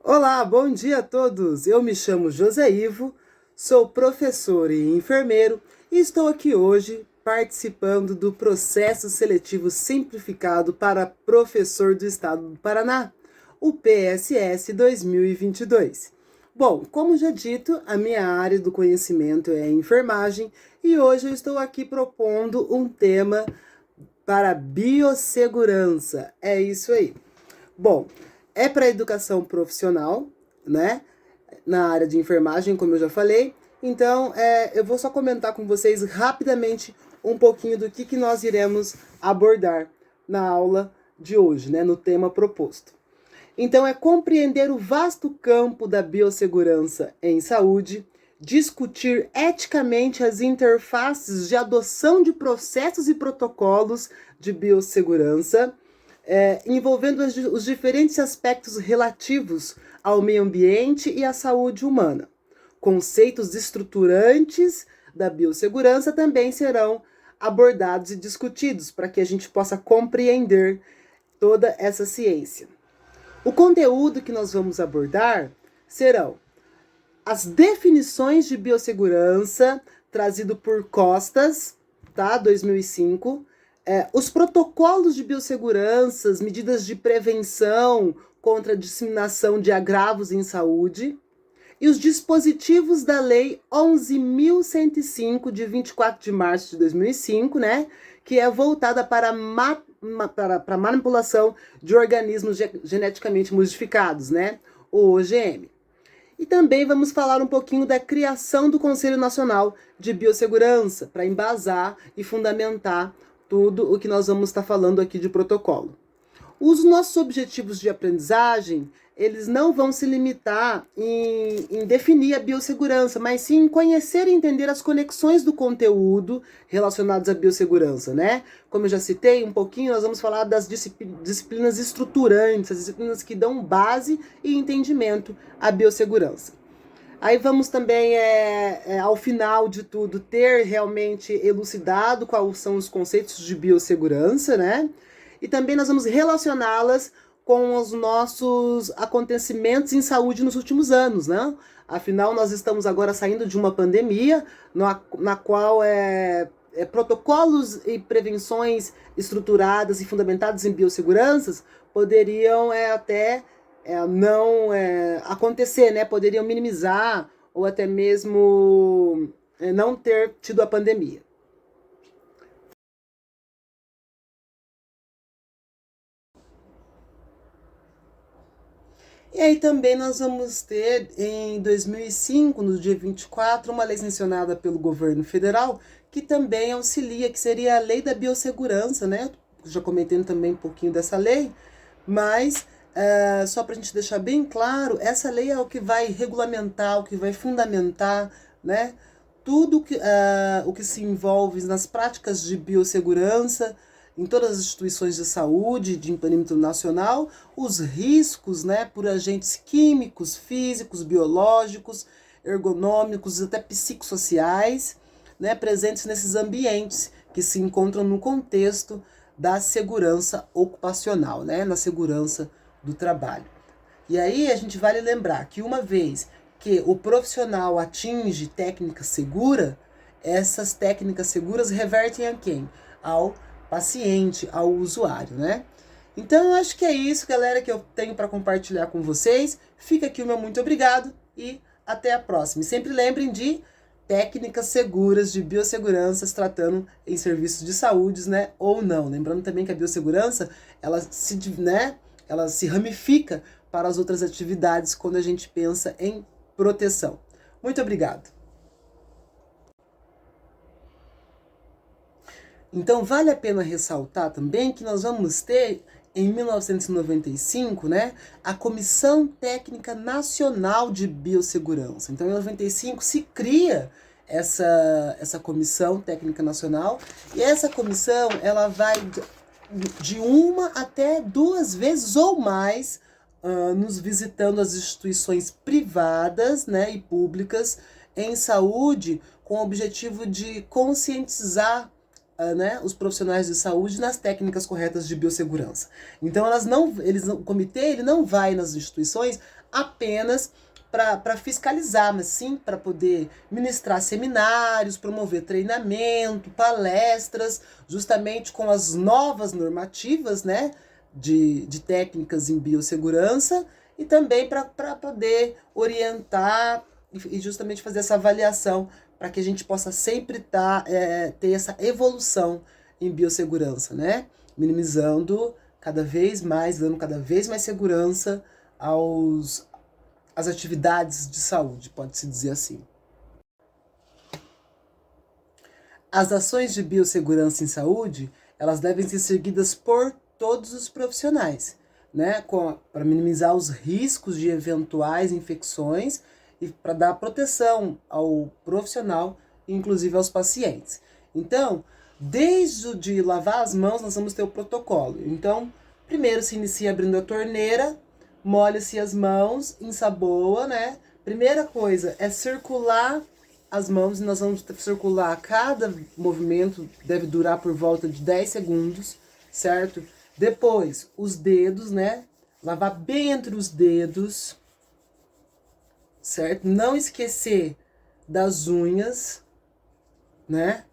Olá, bom dia a todos. Eu me chamo José Ivo, sou professor e enfermeiro e estou aqui hoje participando do processo seletivo simplificado para professor do Estado do Paraná, o PSS 2022. Bom, como já dito, a minha área do conhecimento é a enfermagem e hoje eu estou aqui propondo um tema para biossegurança. É isso aí. Bom, é para educação profissional, né? Na área de enfermagem, como eu já falei. Então, eu vou só comentar com vocês rapidamente um pouquinho do que nós iremos abordar na aula de hoje, né? No tema proposto. Então, é compreender o vasto campo da biossegurança em saúde, discutir eticamente as interfaces de adoção de processos e protocolos de biossegurança, envolvendo os diferentes aspectos relativos ao meio ambiente e à saúde humana. Conceitos estruturantes da biossegurança também serão abordados e discutidos para que a gente possa compreender toda essa ciência. O conteúdo que nós vamos abordar serão as definições de biossegurança, trazido por Costas, tá? 2005. Os protocolos de biossegurança, medidas de prevenção contra a disseminação de agravos em saúde, e os dispositivos da Lei 11.105, de 24 de março de 2005, né? Que é voltada para a manipulação de organismos geneticamente modificados, né? O OGM. E também vamos falar um pouquinho da criação do Conselho Nacional de Biossegurança, para embasar e fundamentar tudo o que nós vamos estar falando aqui de protocolo. Os nossos objetivos de aprendizagem, eles não vão se limitar em definir a biossegurança, mas sim em conhecer e entender as conexões do conteúdo relacionados à biossegurança, né? Como eu já citei um pouquinho, nós vamos falar das disciplinas estruturantes, as disciplinas que dão base e entendimento à biossegurança. Aí vamos também, ao final de tudo, ter realmente elucidado quais são os conceitos de biossegurança, né? E também nós vamos relacioná-las com os nossos acontecimentos em saúde nos últimos anos, né? Afinal, nós estamos agora saindo de uma pandemia na qual protocolos e prevenções estruturadas e fundamentadas em biosseguranças poderiam até não acontecer, né? Poderiam minimizar ou até mesmo não ter tido a pandemia. E aí também nós vamos ter, em 2005, no dia 24, uma lei sancionada pelo governo federal, que também auxilia, que seria a Lei da Biossegurança, né? Já comentei também um pouquinho dessa lei, mas só para a gente deixar bem claro, essa lei é o que vai regulamentar, o que vai fundamentar, né? Tudo o que se envolve nas práticas de biossegurança, em todas as instituições de saúde de perímetro nacional, os riscos, né, por agentes químicos, físicos, biológicos, ergonômicos, até psicossociais, né, presentes nesses ambientes que se encontram no contexto da segurança ocupacional, né, na segurança do trabalho. E aí a gente vale lembrar que uma vez que o profissional atinge técnica segura, essas técnicas seguras revertem a quem? Ao paciente, ao usuário, né? Então eu acho que é isso, galera, que eu tenho para compartilhar com vocês. Fica aqui o meu muito obrigado e até a próxima. E sempre lembrem de técnicas seguras de biossegurança tratando em serviços de saúde, né, ou não. Lembrando também que a biossegurança, ela se ramifica para as outras atividades quando a gente pensa em proteção. Muito obrigado. Então, vale a pena ressaltar também que nós vamos ter, em 1995, né, a Comissão Técnica Nacional de Biossegurança. Então, em 95 se cria essa Comissão Técnica Nacional, e essa comissão ela vai de uma até duas vezes ou mais nos visitando as instituições privadas, né, e públicas em saúde, com o objetivo de conscientizar né, os profissionais de saúde nas técnicas corretas de biossegurança. Então, o comitê ele não vai nas instituições apenas para fiscalizar, mas sim para poder ministrar seminários, promover treinamento, palestras, justamente com as novas normativas, né, de técnicas em biossegurança, e também para poder orientar e justamente fazer essa avaliação para que a gente possa sempre ter essa evolução em biossegurança, né? Minimizando cada vez mais, dando cada vez mais segurança às atividades de saúde, pode-se dizer assim. As ações de biossegurança em saúde, elas devem ser seguidas por todos os profissionais, né? Para minimizar os riscos de eventuais infecções e para dar proteção ao profissional, inclusive aos pacientes. Então, desde o de lavar as mãos, nós vamos ter o protocolo. Então, primeiro se inicia abrindo a torneira, molha-se as mãos, ensaboa, né? Primeira coisa é circular as mãos, e nós vamos circular, cada movimento deve durar por volta de 10 segundos, certo? Depois, os dedos, né? Lavar bem entre os dedos, certo? Não esquecer das unhas, né?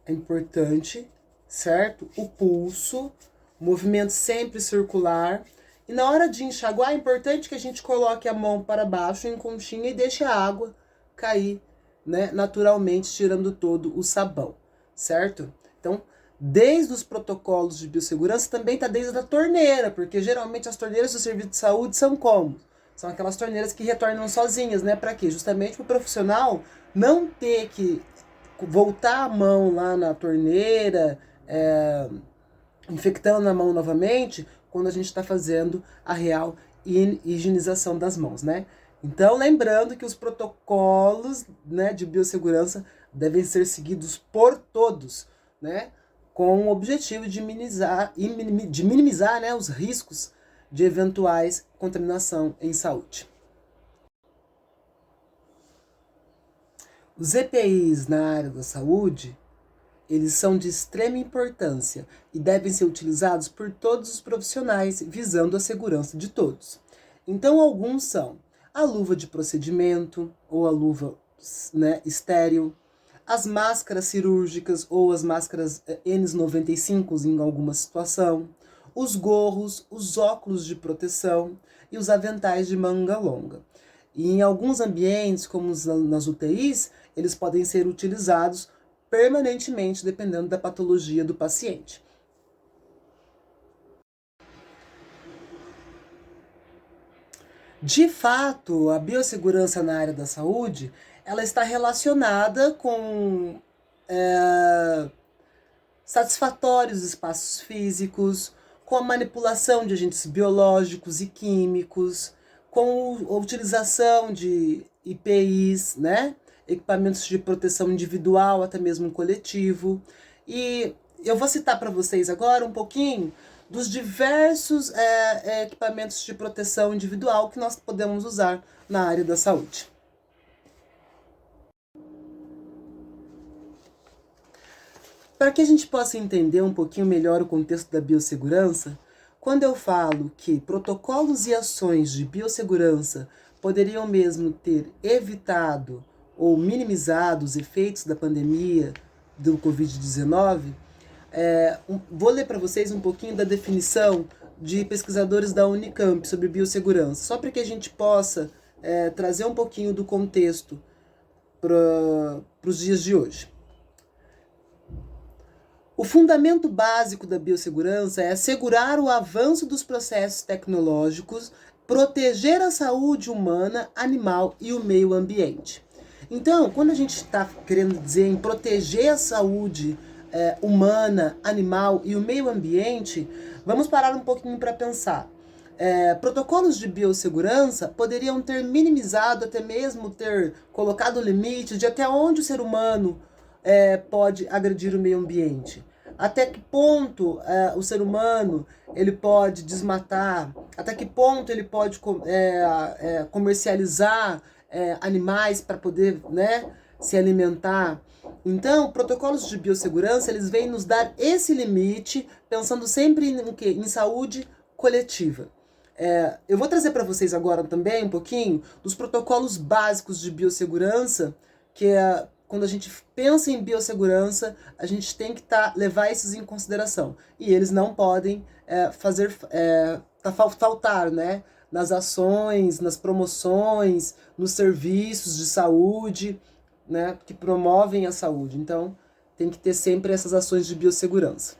É importante, certo? O pulso, movimento sempre circular. E na hora de enxaguar, é importante que a gente coloque a mão para baixo em conchinha e deixe a água cair, né? Naturalmente, tirando todo o sabão, certo? Então, desde os protocolos de biossegurança, também está desde a torneira, porque geralmente as torneiras do serviço de saúde são como? São aquelas torneiras que retornam sozinhas, né? Para quê? Justamente para o profissional não ter que voltar a mão lá na torneira, infectando a mão novamente, quando a gente está fazendo a real higienização das mãos, né? Então, lembrando que os protocolos, né, de biossegurança devem ser seguidos por todos, né? Com o objetivo de minimizar, né, os riscos de eventuais contaminação em saúde. Os EPIs na área da saúde, eles são de extrema importância e devem ser utilizados por todos os profissionais, visando a segurança de todos. Então, alguns são a luva de procedimento, ou a luva, né, estéril, as máscaras cirúrgicas ou as máscaras N95 em alguma situação, os gorros, os óculos de proteção e os aventais de manga longa. E em alguns ambientes, como nas UTIs, eles podem ser utilizados permanentemente, dependendo da patologia do paciente. De fato, a biossegurança na área da saúde, ela está relacionada com satisfatórios espaços físicos, com a manipulação de agentes biológicos e químicos, com a utilização de EPIs, né? Equipamentos de proteção individual, até mesmo coletivo. E eu vou citar para vocês agora um pouquinho dos diversos equipamentos de proteção individual que nós podemos usar na área da saúde. Para que a gente possa entender um pouquinho melhor o contexto da biossegurança, quando eu falo que protocolos e ações de biossegurança poderiam mesmo ter evitado ou minimizado os efeitos da pandemia do Covid-19, vou ler para vocês um pouquinho da definição de pesquisadores da Unicamp sobre biossegurança, só para que a gente possa trazer um pouquinho do contexto para os dias de hoje. O fundamento básico da biossegurança é assegurar o avanço dos processos tecnológicos, proteger a saúde humana, animal e o meio ambiente. Então, quando a gente está querendo dizer em proteger a saúde humana, animal e o meio ambiente, vamos parar um pouquinho para pensar. Protocolos de biossegurança poderiam ter minimizado, até mesmo ter colocado limites de até onde o ser humano pode agredir o meio ambiente. Até que ponto o ser humano ele pode desmatar, até que ponto ele pode comercializar animais para poder, né, se alimentar. Então, protocolos de biossegurança, eles vêm nos dar esse limite, pensando sempre em quê? Em saúde coletiva. Eu vou trazer para vocês agora também um pouquinho dos protocolos básicos de biossegurança, que é quando a gente pensa em biossegurança, a gente tem que levar esses em consideração. E eles não podem faltar, né? Nas ações, nas promoções, nos serviços de saúde, né? Que promovem a saúde. Então, tem que ter sempre essas ações de biossegurança.